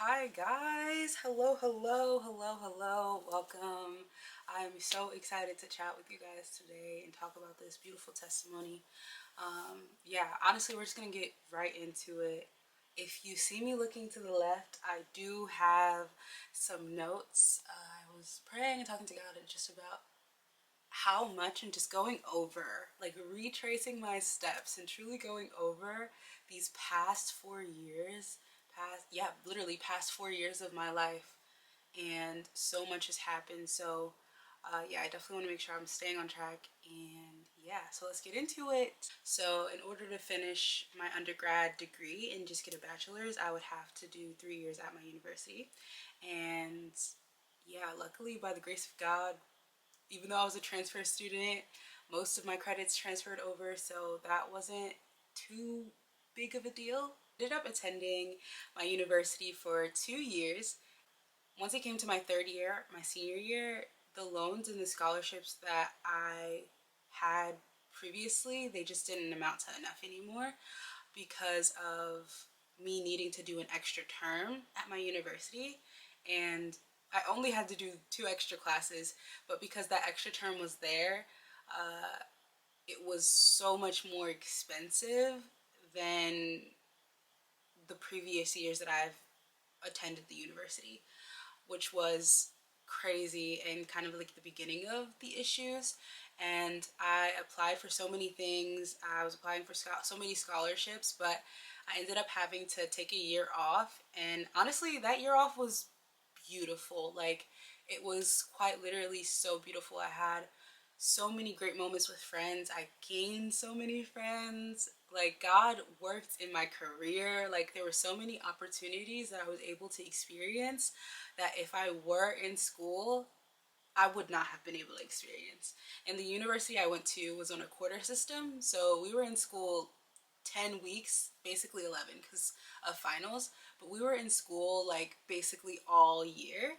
Hi guys, hello, welcome. I'm so excited to chat with you guys today and talk about this beautiful testimony. Yeah, honestly, we're just gonna get right into it. If you see me looking to the left, I do have some notes. I was praying and talking to God and just about how much and just going over, like retracing my steps and truly going over these past 4 years, literally past 4 years of my life. And so much has happened. So, yeah, I definitely want to make sure I'm staying on track. And yeah, so let's get into it. So, in order to finish my undergrad degree and just get a bachelor's, I would have to do 3 years at my university. And yeah, luckily, by the grace of God, even though I was a transfer student, most of my credits transferred over, so that wasn't too big of a deal. Ended up attending my university for 2 years. Once it came to my third year, my senior year, the loans and the scholarships that I had previously, they just didn't amount to enough anymore because of me needing to do an extra term at my university. And I only had to do 2 extra classes, but because that extra term was there, it was so much more expensive than the previous years that I've attended the university, which was crazy and kind of like the beginning of the issues. And I applied for so many things. I was applying for so many scholarships, but I ended up having to take a year off. And honestly, that year off was beautiful. Like, it was quite literally so beautiful. I had so many great moments with friends. I gained so many friends. Like, God worked in my career. Like, there were so many opportunities that I was able to experience that if I were in school, I would not have been able to experience. And the university I went to was on a quarter system. So we were in school 10 weeks, basically 11 because of finals, but we were in school like basically all year.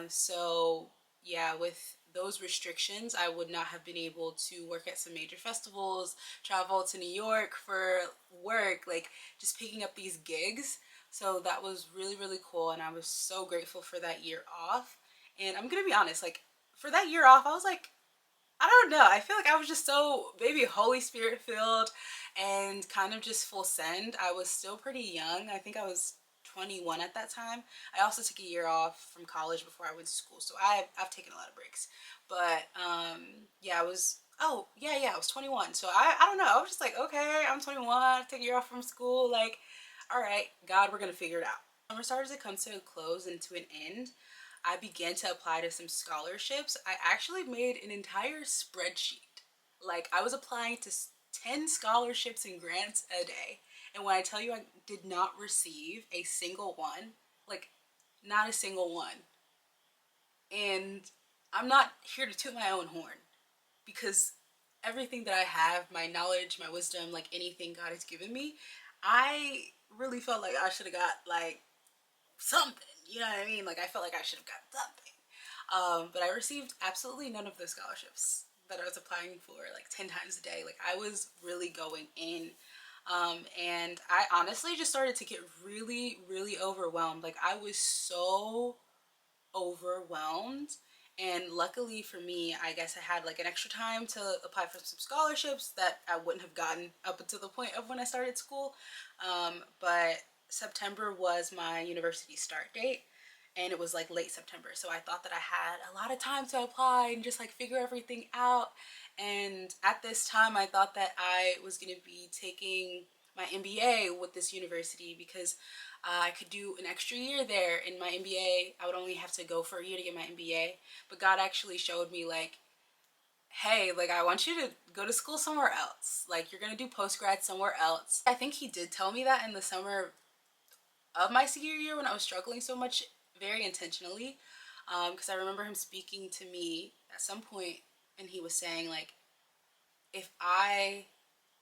So yeah, with those restrictions, I would not have been able to work at some major festivals, travel to New York for work, like just picking up these gigs. So that was really, really cool. And I was so grateful for that year off. And I'm gonna be honest, like for that year off, I was like, I don't know. I feel like I was just so maybe Holy Spirit filled and kind of just full send. I was still pretty young. I think I was 21 at that time. I also took a year off from college before I went to school. So I've taken a lot of breaks. But yeah, I was 21. So I don't know. I was just like, okay, I'm 21, take a year off from school. Like, all right, God, we're going to figure it out. Summer started to come to a close and to an end. I began to apply to some scholarships. I actually made an entire spreadsheet. Like, I was applying to 10 scholarships and grants a day. And when I tell you I did not receive a single one, like, not a single one. And I'm not here to toot my own horn because everything that I have, my knowledge, my wisdom, like anything God has given me, I really felt like I should have got like something. You know what I mean? Like, I felt like I should have got something. But I received absolutely none of the scholarships that I was applying for like 10 times a day. Like, I was really going in. And I honestly just started to get really, really overwhelmed. Like, I was so overwhelmed. And luckily for me, I guess I had like an extra time to apply for some scholarships that I wouldn't have gotten up until the point of when I started school. But September was my university start date, and it was like late September. So I thought that I had a lot of time to apply and just like figure everything out. And at this time, I thought that I was going to be taking my MBA with this university because I could do an extra year there in my MBA. I would only have to go for a year to get my MBA. But God actually showed me, like, hey, like, I want you to go to school somewhere else. Like, you're going to do post grad somewhere else. I think He did tell me that in the summer of my senior year when I was struggling so much, very intentionally. Because I remember Him speaking to me at some point, and He was saying, like, if I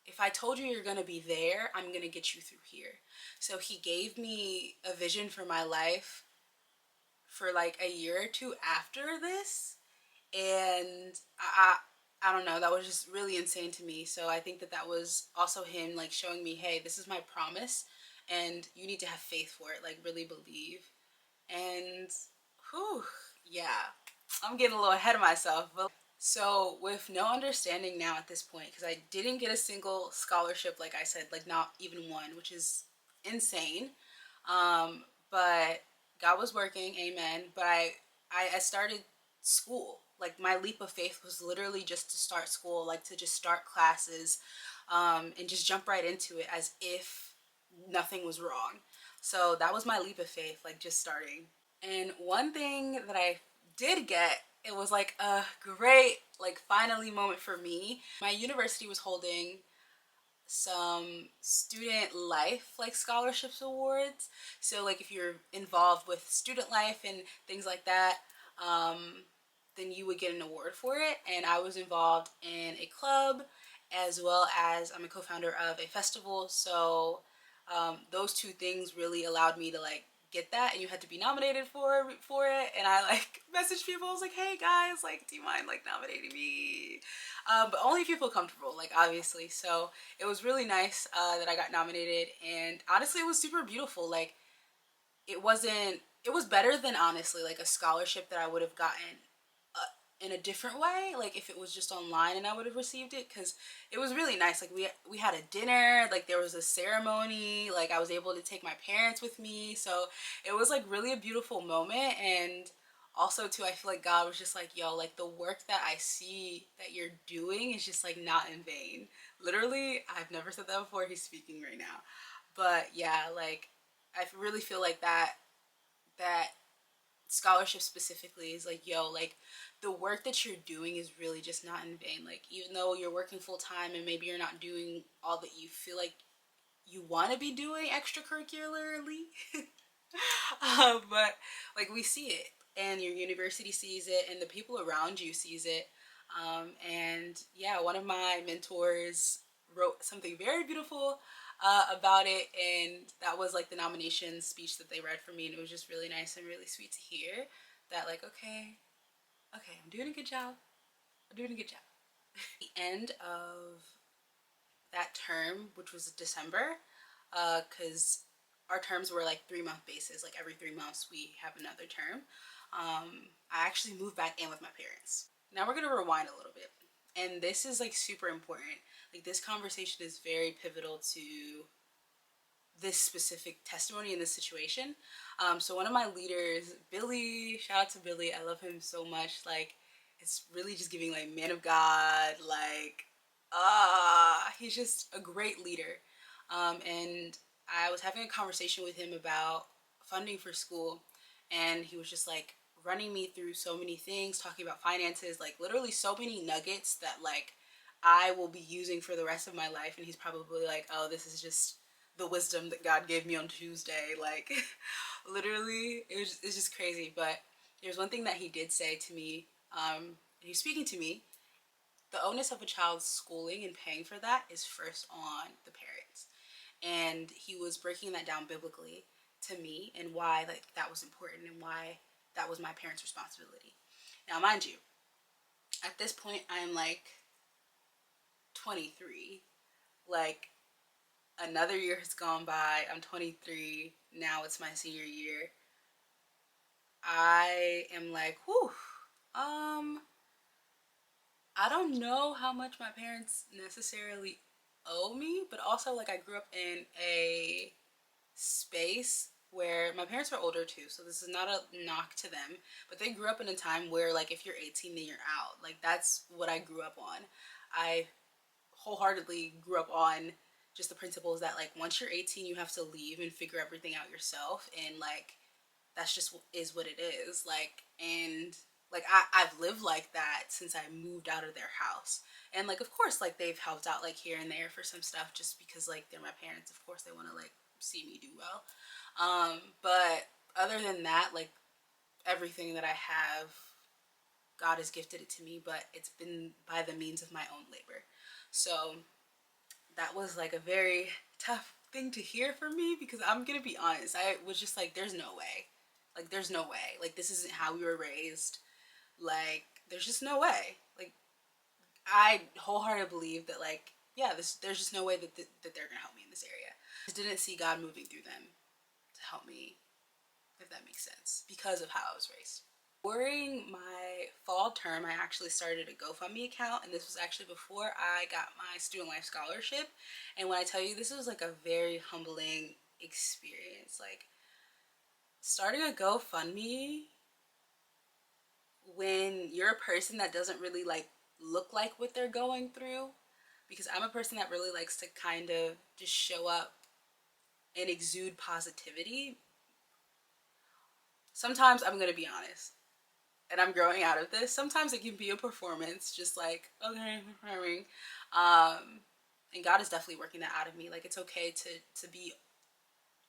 if I told you you're gonna be there, I'm gonna get you through here. So He gave me a vision for my life for like a year or two after this, and I don't know, that was just really insane to me. So I think that that was also Him like showing me, hey, this is my promise, and you need to have faith for it, like really believe. And whew, yeah, I'm getting a little ahead of myself. But so with no understanding now at this point, because I didn't get a single scholarship, like I said, like not even one, which is insane. But God was working, amen. But I started school. Like my leap of faith was literally just to start school, like to just start classes, and just jump right into it as if nothing was wrong. So that was my leap of faith, like just starting. And one thing that I did get, it was like a great, like finally moment for me. My university was holding some student life like scholarships awards. So like if you're involved with student life and things like that, then you would get an award for it. And I was involved in a club, as well as I'm a co-founder of a festival. So those two things really allowed me to like get that, and you had to be nominated for it. And I like messaged people. I was like, hey guys, like, do you mind like nominating me? But only if you feel comfortable, like obviously. So it was really nice that I got nominated, and honestly it was super beautiful. Like it wasn't, it was better than honestly like a scholarship that I would have gotten in a different way, like if it was just online and I would have received it, because it was really nice. Like we had a dinner, like there was a ceremony, like I was able to take my parents with me, so it was like really a beautiful moment. And also too, I feel like God was just like, yo, like the work that I see that you're doing is just like not in vain. Literally, I've never said that before. He's speaking right now. But yeah, like I really feel like that scholarship specifically is like, yo, like the work that you're doing is really just not in vain. Like even though you're working full time and maybe you're not doing all that you feel like you want to be doing extracurricularly, but like we see it, and your university sees it, and the people around you sees it. And yeah, one of my mentors wrote something very beautiful about it, and that was like the nomination speech that they read for me, and it was just really nice and really sweet to hear that, like, okay, okay, I'm doing a good job. I'm doing a good job. The end of that term, which was December, because our terms were like 3 month basis. Like every 3 months we have another term. I actually moved back in with my parents. Now we're gonna rewind a little bit, and this is like super important. Like this conversation is very pivotal to this specific testimony in this situation. So one of my leaders, Billy, shout out to Billy, I love him so much. Like it's really just giving like man of God, like he's just a great leader. And I was having a conversation with him about funding for school, and he was just like running me through so many things, talking about finances, like literally so many nuggets that like I will be using for the rest of my life. And he's probably like, oh, this is just the wisdom that God gave me on Tuesday. Like literally, it's just crazy. But there's one thing that he did say to me. He's speaking to me. The onus of a child's schooling and paying for that is first on the parents. And he was breaking that down biblically to me, and why like that was important, and why that was my parents' responsibility. Now, mind you, at this point, I'm like 23. Like another year has gone by. I'm 23. Now it's my senior year. I am like, whew, I don't know how much my parents necessarily owe me, but also like I grew up in a space where my parents are older too, so this is not a knock to them, but they grew up in a time where like if you're 18 then you're out. Like that's what I grew up on. I wholeheartedly grew up on just the principles that like once you're 18 you have to leave and figure everything out yourself, and like that's just is what it is. Like, and like I've lived like that since I moved out of their house. And like of course like they've helped out like here and there for some stuff, just because like they're my parents, of course they want to like see me do well. But other than that, like everything that I have, God has gifted it to me, but it's been by the means of my own labor. So that was like a very tough thing to hear for me, because I'm gonna be honest, I was just like, there's no way. Like there's no way. Like this isn't how we were raised. Like there's just no way. Like I wholeheartedly believe that like, yeah, there's just no way that they're gonna help me in this area. I didn't see God moving through them to help me, if that makes sense, because of how I was raised. During my fall term, I actually started a GoFundMe account, and this was actually before I got my student life scholarship. And when I tell you, this was like a very humbling experience. Like, starting a GoFundMe when you're a person that doesn't really like look like what they're going through, because I'm a person that really likes to kind of just show up and exude positivity. Sometimes I'm gonna be honest, and I'm growing out of this. Sometimes it can be a performance, just like, okay, I'm performing. And God is definitely working that out of me. Like, it's okay to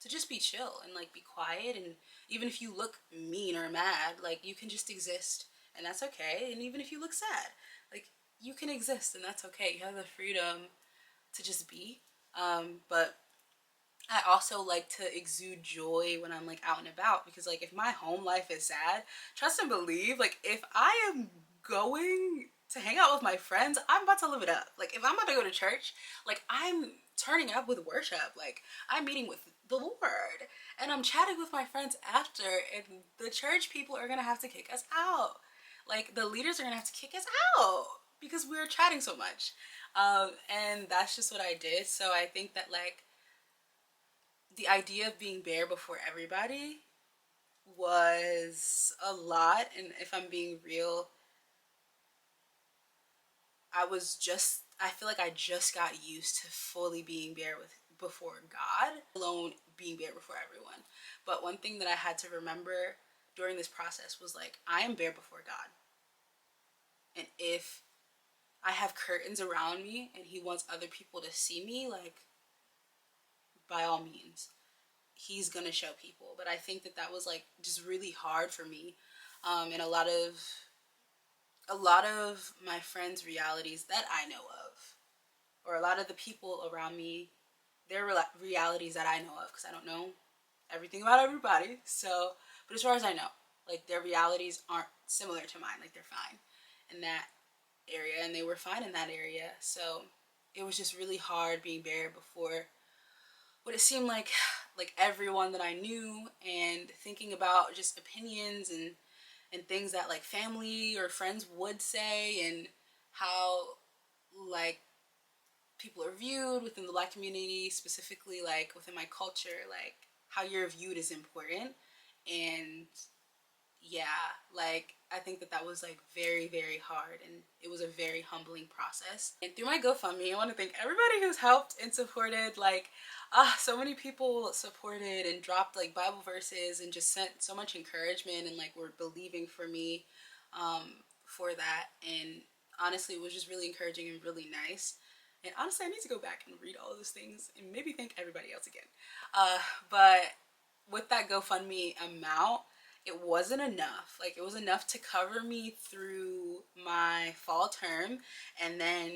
just be chill and like be quiet, and even if you look mean or mad, like, you can just exist, and that's okay. And even if you look sad, like, you can exist, and that's okay. You have the freedom to just be. But I also like to exude joy when I'm like out and about, because like if my home life is sad, trust and believe, like if I am going to hang out with my friends, I'm about to live it up. Like if I'm about to go to church, like I'm turning up with worship. Like I'm meeting with the Lord and I'm chatting with my friends after, and the church people are gonna have to kick us out. Like the leaders are gonna have to kick us out because we were chatting so much. And that's just what I did. So I think that like the idea of being bare before everybody was a lot. And if I'm being real, I feel like I just got used to fully being bare with before God, alone being bare before everyone. But one thing that I had to remember during this process was like, I am bare before God. And if I have curtains around me and he wants other people to see me, like, by all means, he's gonna show people. But I think that that was like just really hard for me, and a lot of my friends' realities that I know of, or a lot of the people around me, their realities that I know of, because I don't know everything about everybody. So, but as far as I know, like their realities aren't similar to mine. Like they're fine in that area, and they were fine in that area. So it was just really hard being bare before what it seemed like everyone that I knew, and thinking about just opinions and things that like family or friends would say, and how like people are viewed within the Black community, specifically like within my culture, like how you're viewed is important. And yeah, like I think that that was like very, very hard, and it was a very humbling process. And through my GoFundMe, I want to thank everybody who's helped and supported. Like, so many people supported and dropped like Bible verses and just sent so much encouragement, and like were believing for me, for that. And honestly, it was just really encouraging and really nice. And honestly, I need to go back and read all of those things and maybe thank everybody else again. But with that GoFundMe amount, it wasn't enough. Like it was enough to cover me through my fall term, and then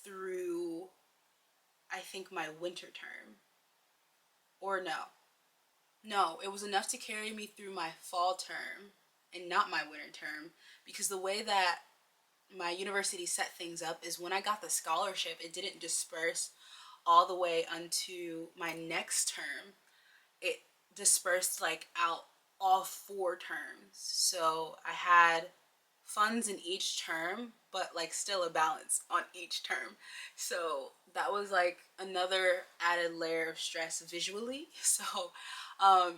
through, I think, my winter term. Or no, it was enough to carry me through my fall term and not my winter term, because the way that my university set things up is when I got the scholarship, it didn't disperse all the way unto my next term. It dispersed like out all 4 terms. So I had funds in each term, but like still a balance on each term. So that was like another added layer of stress visually. So, um,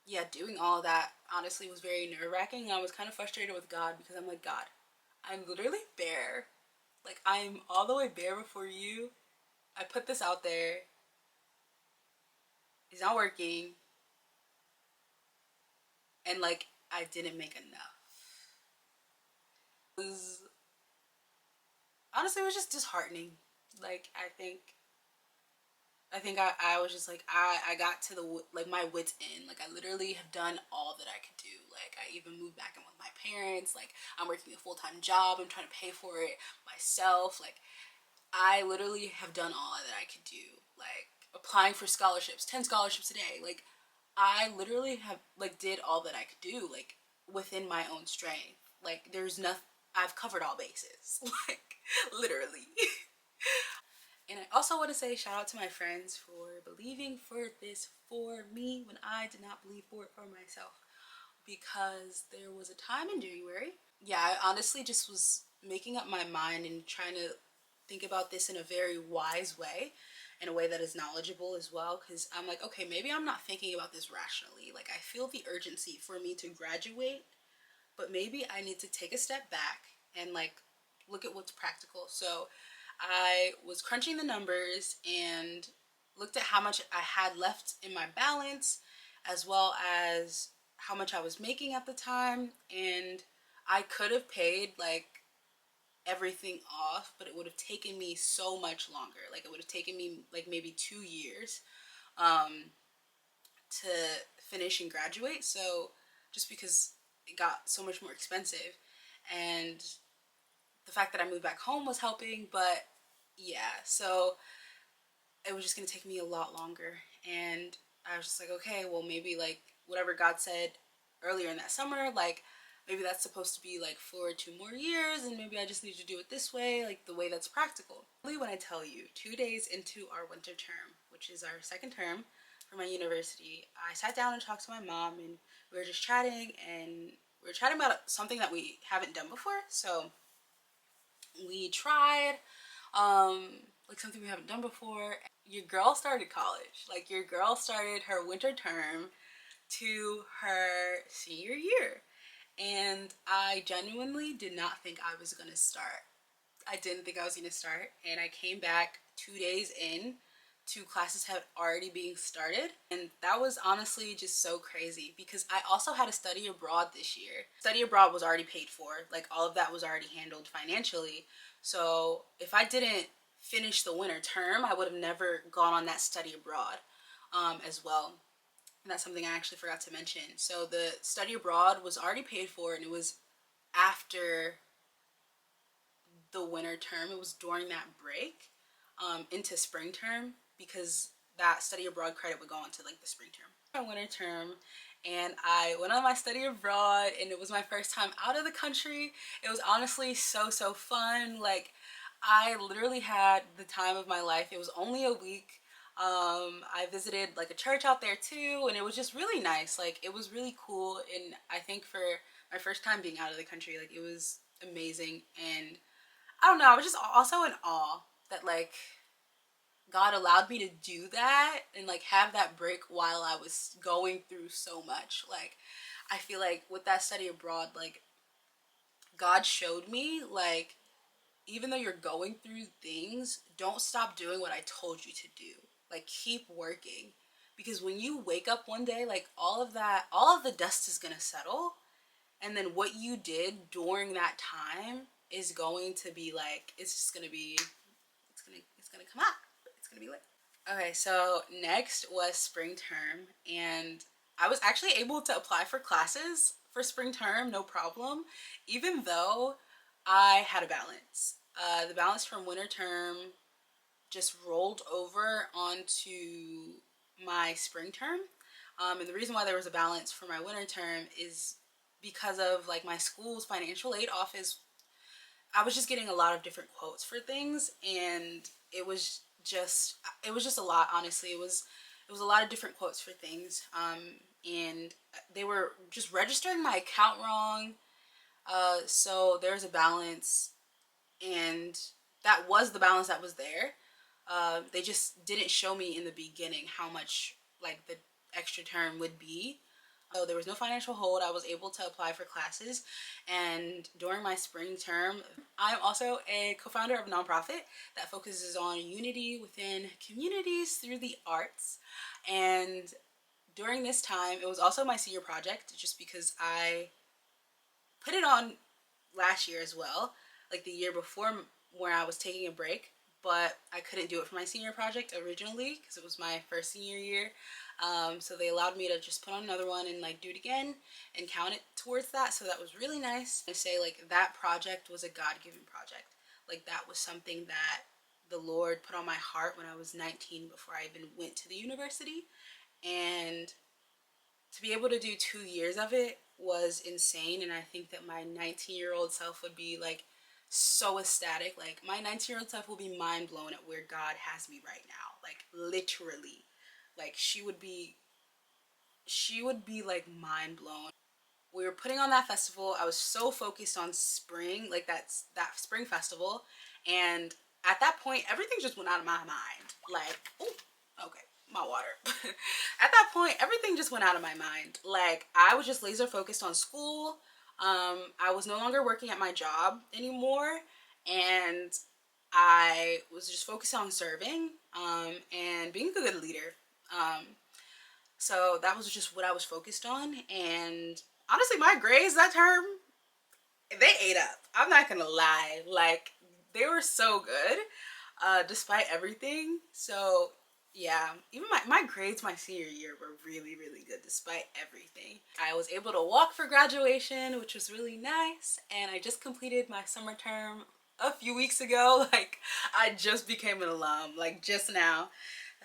yeah, doing all that honestly was very nerve-wracking. I was kind of frustrated with God, because I'm like, God, I'm literally bare. Like I'm all the way bare before you. I put this out there. It's not working. And like I didn't make enough. It was honestly, it was just disheartening. Like I was just like, I got to the like my wits end. Like I literally have done all that I could do. Like I even moved back in with my parents. Like I'm working a full-time job. I'm trying to pay for it myself. Like I literally have done all that I could do. Like applying for scholarships, 10 scholarships a day. Like I literally have like did all that I could do, like within my own strength. Like there's nothing, I've covered all bases. Like literally. And I also want to say shout out to my friends for believing for this for me when I did not believe for it for myself. Because there was a time in January, yeah, I honestly just was making up my mind and trying to think about this in a very wise way, in a way that is knowledgeable as well. Because I'm like, okay, maybe I'm not thinking about this rationally. Like, I feel the urgency for me to graduate, but maybe I need to take a step back and like look at what's practical. So I was crunching the numbers and looked at how much I had left in my balance, as well as how much I was making at the time. And I could have paid like everything off, but it would have taken me so much longer. Like, it would have taken me like maybe 2 years um, to finish and graduate. So just because it got so much more expensive, and the fact that I moved back home was helping, but yeah, so it was just gonna take me a lot longer. And I was just like, okay, well, maybe like whatever God said earlier in that summer, like maybe that's supposed to be like for 2 more years, and maybe I just need to do it this way, like the way that's practical. Really, when I tell you, 2 days into our winter term, which is our second term for my university, I sat down and talked to my mom, and we were just chatting, and we were chatting about something that we haven't done before. So we tried like something we haven't done before. Your girl started college. Like, your girl started her winter term to her senior year, and I genuinely did not think I was gonna start. I didn't think I was gonna start, and I came back 2 days in to classes had already being started, and that was honestly just so crazy because I also had to study abroad this year. Study abroad was already paid for, like all of that was already handled financially. So if I didn't finish the winter term, I would have never gone on that study abroad as well. And that's something I actually forgot to mention. So the study abroad was already paid for, and it was after the winter term. It was during that break into spring term, because that study abroad credit would go into like the spring term. My winter term, and I went on my study abroad, and it was my first time out of the country. It was honestly so fun. Like, I literally had the time of my life. It was only a week. I visited like a church out there too, and it was just really nice. Like, it was really cool, and I think for my first time being out of the country, like, it was amazing. And I don't know, I was just also in awe that like God allowed me to do that and like have that break while I was going through so much. Like, I feel like with that study abroad, like God showed me like, even though you're going through things, don't stop doing what I told you to do. Like, keep working, because when you wake up one day, like all of that, all of the dust is going to settle, and then what you did during that time is going to be like, it's just going to be, it's gonna come out. It's gonna be lit. Okay, so next was spring term, and I was actually able to apply for classes for spring term, no problem, even though I had a balance. The balance from winter term just rolled over onto my spring term. And the reason why there was a balance for my winter term is because of like my school's financial aid office. I was just getting a lot of different quotes for things, and it was just a lot. Honestly, it was a lot of different quotes for things, and they were just registering my account wrong. So there's a balance, and that was the balance that was there. They just didn't show me in the beginning how much like the extra term would be. So there was no financial hold. I was able to apply for classes, and during my spring term, I'm also a co-founder of a nonprofit that focuses on unity within communities through the arts. And during this time, it was also my senior project, just because I put it on last year as well, like the year before, where I was taking a break, but I couldn't do it for my senior project originally because it was my first senior year. So they allowed me to just put on another one and like do it again and count it towards that. So that was really nice. I say like that project was a God-given project. Like, that was something that the Lord put on my heart when I was 19, before I even went to the university. And to be able to do 2 years of it was insane. And I think that my 19-year-old self would be like so ecstatic. Like my 19-year-old self will be mind blown at where God has me right now. Like literally. Like she would be like mind blown. We were putting on that festival. I was so focused on spring, like that spring festival, and at that point everything just went out of my mind. Like, oh, okay, my water. At that point everything just went out of my mind. Like I was just laser focused on school. I was no longer working at my job anymore, and I was just focused on serving and being a good leader. Um, so that was just what I was focused on. And honestly, my grades that term, they ate up. I'm not gonna lie. Like, they were so good, despite everything. So yeah, even my grades my senior year were really, really good despite everything. I was able to walk for graduation, which was really nice. And I just completed my summer term a few weeks ago. Like, I just became an alum, like just now.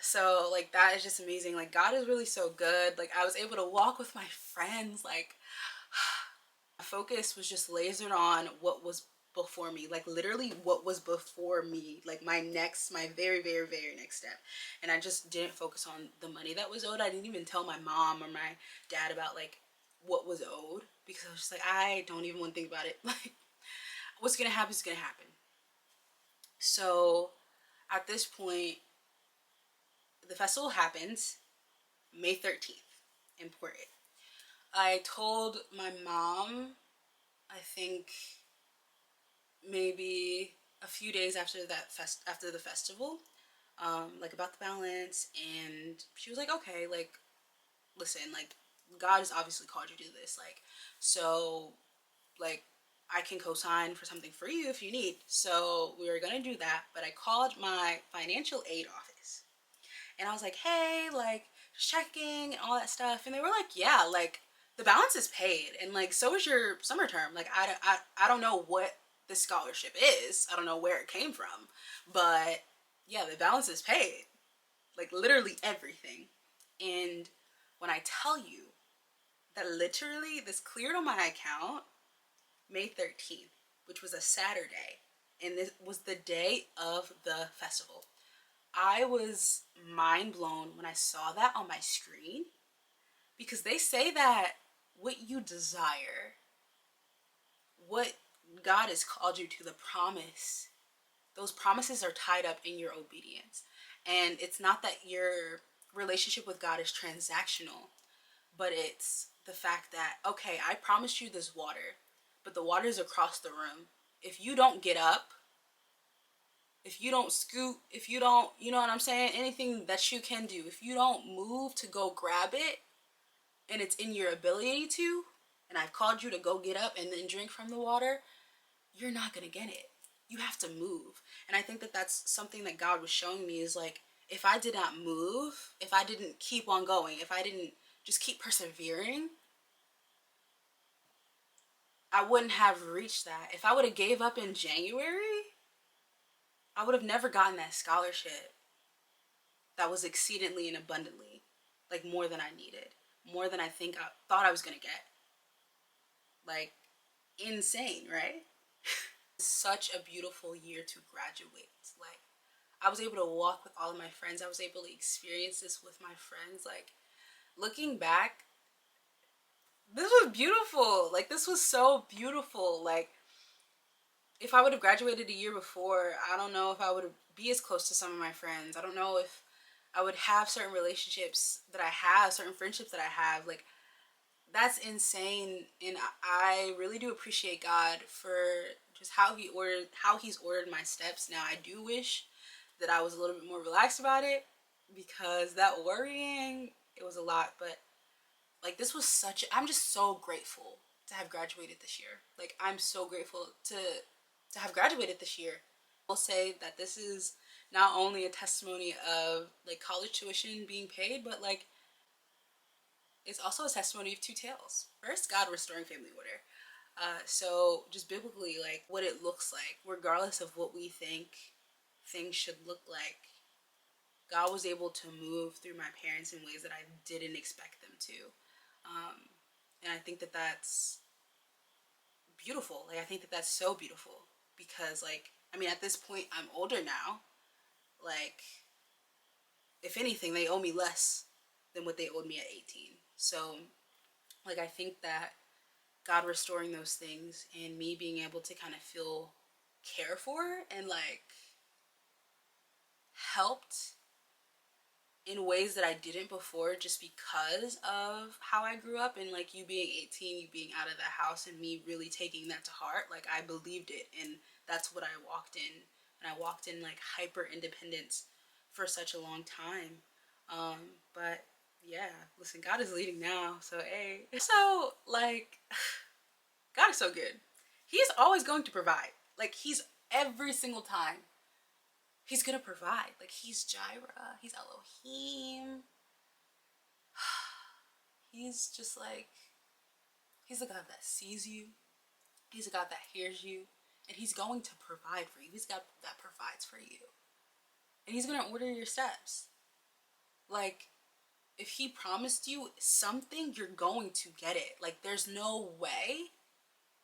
So like that is just amazing. Like God is really so good. Like I was able to walk with my friends. Like my focus was just lasered on what was before me, like literally what was before me, like my very, very, very next step. And I just didn't focus on the money that was owed. I didn't even tell my mom or my dad about like what was owed, because I was just like, I don't even want to think about it. Like what's gonna happen is gonna happen. So at this point, the festival happens May 13th in Port. I told my mom, I think maybe a few days after after the festival, like about the balance, and she was like, okay, like listen, like God has obviously called you to do this, like so, like I can co-sign for something for you if you need. So we were gonna do that, but I called my financial aid office and I was like, hey, like just checking and all that stuff, and they were like, yeah, like the balance is paid, and like so is your summer term. Like I don't know what this scholarship is. I don't know where it came from, but yeah, the balance is paid. Like literally everything. And when I tell you that literally this cleared on my account May 13th, which was a Saturday, and this was the day of the festival. I was mind blown when I saw that on my screen, because they say that what you desire, what God has called you to, the promise, those promises are tied up in your obedience. And it's not that your relationship with God is transactional, but it's the fact that, okay, I promised you this water, but the water's across the room. If you don't get up, if you don't scoot, if you don't, you know what I'm saying? Anything that you can do, if you don't move to go grab it, and it's in your ability to, and I've called you to go get up and then drink from the water, you're not gonna get it. You have to move. And I think that that's something that God was showing me, is like, if I did not move, if I didn't keep on going, if I didn't just keep persevering, I wouldn't have reached that. If I would have gave up in January, I would have never gotten that scholarship that was exceedingly and abundantly, like more than I needed, more than I think I thought I was gonna get. Like insane, right? Such a beautiful year to graduate. Like I was able to walk with all of my friends. I was able to experience this with my friends. Like looking back, this was beautiful. Like this was so beautiful. Like if I would have graduated a year before, I don't know if I would be as close to some of my friends. I don't know if I would have certain relationships that I have, certain friendships that I have. Like that's insane, and I really do appreciate God for just how he's ordered my steps. Now I do wish that I was a little bit more relaxed about it, because that worrying, it was a lot. But like this was I'm just so grateful to have graduated this year. Like I'm so grateful to have graduated this year. I'll say that this is not only a testimony of like college tuition being paid, but like it's also a testimony of two tales. First, God restoring family order. So just biblically, like what it looks like, regardless of what we think things should look like, God was able to move through my parents in ways that I didn't expect them to. Um, and I think that that's beautiful. Like I think that that's so beautiful. because, like, I mean, at this point, I'm older now. Like, if anything, they owe me less than what they owed me at 18. So, like, I think that God restoring those things and me being able to kind of feel cared for and, like, helped in ways that I didn't before, just because of how I grew up, and, like, you being 18, you being out of the house, and me really taking that to heart. Like, I believed it, and that's what I walked in. And I walked in, like, hyper independence for such a long time. But yeah, listen, God is leading now, so hey. So, like, God is so good. He's always going to provide. Like, he's every single time. He's gonna provide. Like, he's Jireh. He's Elohim. He's just like, he's a God that sees you. He's a God that hears you. And he's going to provide for you. He's a God that provides for you. And he's gonna order your steps. Like, if he promised you something, you're going to get it. Like, there's no way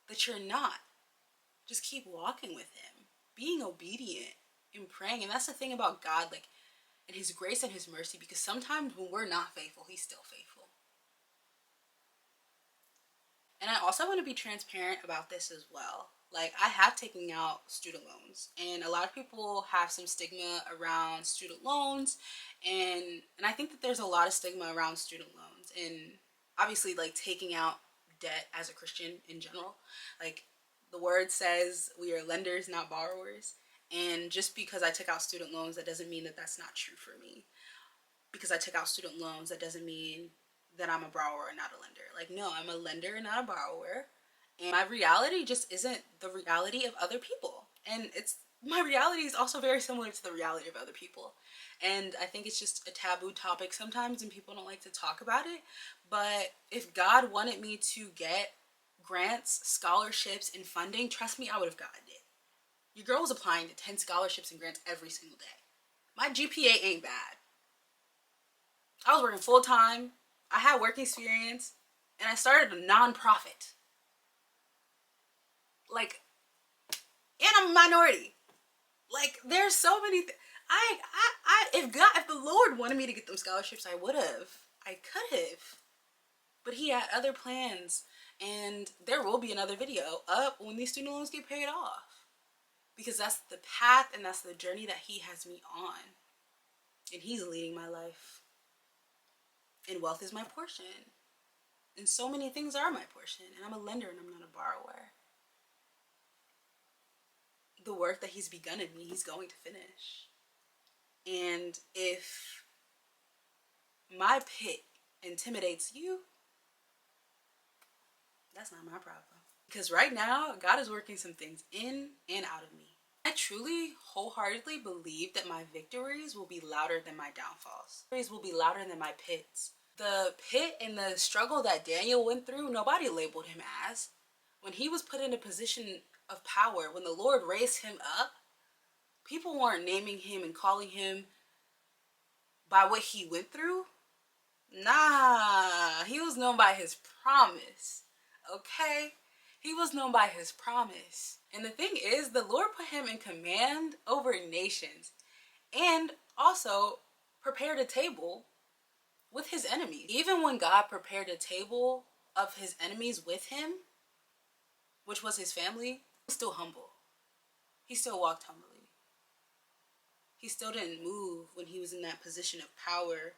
that you're not. Just keep walking with him, being obedient and praying. And that's the thing about God, like, and his grace and his mercy, because sometimes when we're not faithful, he's still faithful. And I also want to be transparent about this as well. Like, I have taken out student loans, and a lot of people have some stigma around student loans, and I think that there's a lot of stigma around student loans, and obviously, like, taking out debt as a Christian in general. Like, the word says we are lenders, not borrowers. And just because I took out student loans, that doesn't mean that that's not true for me. Because I took out student loans, that doesn't mean that I'm a borrower and not a lender. Like, no, I'm a lender and not a borrower. And my reality just isn't the reality of other people. And my reality is also very similar to the reality of other people. And I think it's just a taboo topic sometimes, and people don't like to talk about it. But if God wanted me to get grants, scholarships, and funding, trust me, I would have gotten it. Your girl was applying to 10 scholarships and grants every single day. My GPA ain't bad. I was working full time. I had work experience, and I started a nonprofit. Like, and I'm a minority. Like, there's so many if the Lord wanted me to get them scholarships, I would have. I could have. But he had other plans, and there will be another video up when these student loans get paid off. Because that's the path and that's the journey that he has me on. And he's leading my life. And wealth is my portion. And so many things are my portion. And I'm a lender and I'm not a borrower. The work that he's begun in me, he's going to finish. And if my pit intimidates you, that's not my problem. Because right now, God is working some things in and out of me. I truly, wholeheartedly believe that my victories will be louder than my downfalls. Victories will be louder than my pits. The pit and the struggle that Daniel went through, nobody labeled him as. When he was put in a position of power, when the Lord raised him up, people weren't naming him and calling him by what he went through. Nah, he was known by his promise. Okay? He was known by his promise. And the thing is, the Lord put him in command over nations and also prepared a table with his enemies. Even when God prepared a table of his enemies with him, which was his family, he was still humble. He still walked humbly. He still didn't move when he was in that position of power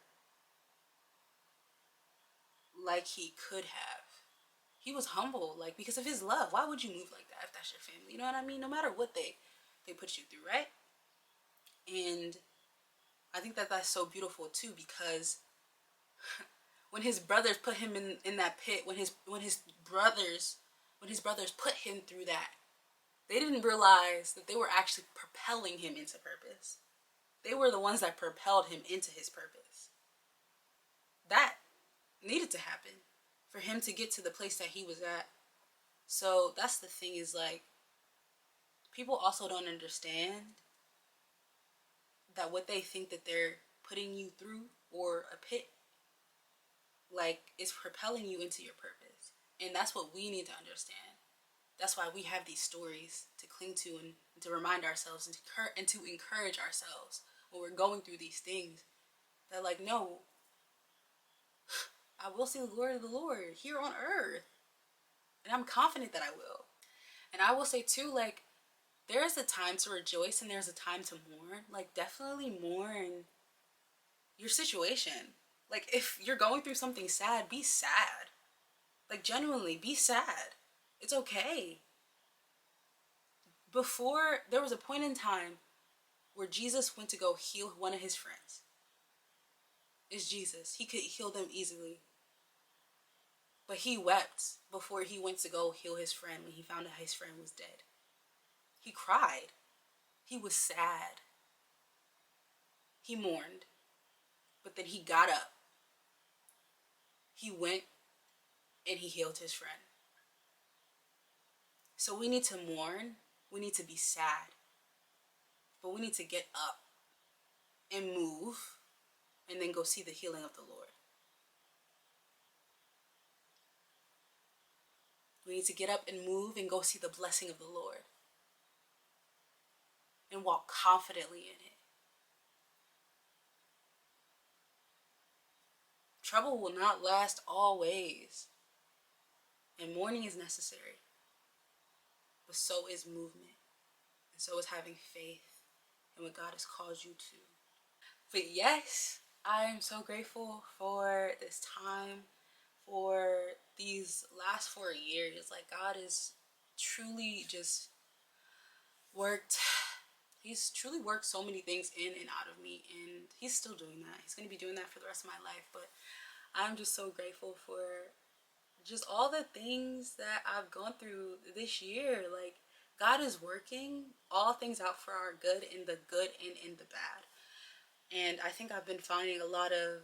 like he could have. He was humble, like, because of his love. Why would you move like that if that's your family? You know what I mean? No matter what they put you through, right? And I think that that's so beautiful too, because when his brothers put him in that pit, when his brothers put him through that, they didn't realize that they were actually propelling him into purpose. They were the ones that propelled him into his purpose. That needed to happen for him to get to the place that he was at. So that's the thing, is like, people also don't understand that what they think that they're putting you through, or a pit, like, is propelling you into your purpose. And that's what we need to understand. That's why we have these stories to cling to and to remind ourselves and to encourage ourselves when we're going through these things. That like, no, I will see the glory of the Lord here on earth. And I'm confident that I will. And I will say too, like, there is a time to rejoice and there's a time to mourn. Like, definitely mourn your situation. Like, if you're going through something sad, be sad. Like, genuinely, be sad. It's okay. Before, there was a point in time where Jesus went to go heal one of his friends. It's Jesus. He could heal them easily. But he wept before he went to go heal his friend when he found out his friend was dead. He cried. He was sad. He mourned. But then he got up. He went and he healed his friend. So we need to mourn. We need to be sad. But we need to get up and move and then go see the healing of the Lord. We need to get up and move and go see the blessing of the Lord and walk confidently in it. Trouble will not last always, and mourning is necessary, but so is movement, and so is having faith in what God has called you to. But yes, I am so grateful for this time, for these last 4 years. Like, God is truly just worked. He's truly worked so many things in and out of me, and he's still doing that. He's going to be doing that for the rest of my life. But I'm just so grateful for just all the things that I've gone through this year. Like, God is working all things out for our good, in the good and in the bad. And I think I've been finding a lot of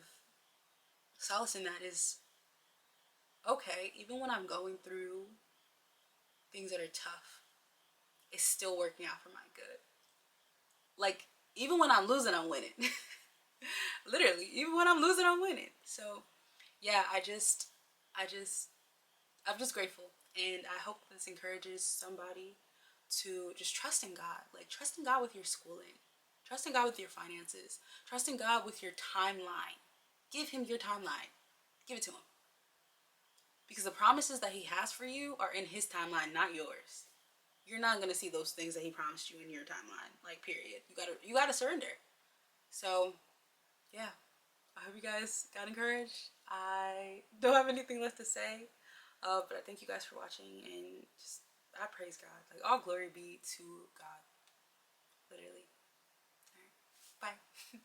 solace in that. Is okay, even when I'm going through things that are tough, it's still working out for my good. Like, even when I'm losing, I'm winning. Literally, even when I'm losing, I'm winning. So yeah, I'm just grateful, and I hope this encourages somebody to just trust in God. Like, trust in God with your schooling, trust in God with your finances, trust in God with your timeline. Give him your timeline. Give it to him, because the promises that he has for you are in his timeline, not yours. You're not gonna see those things that he promised you in your timeline. Like, period. You gotta surrender. So yeah, I hope you guys got encouraged. I don't have anything left to say, but I thank you guys for watching, and just, I praise God. Like, all glory be to God. Literally. All right. Bye.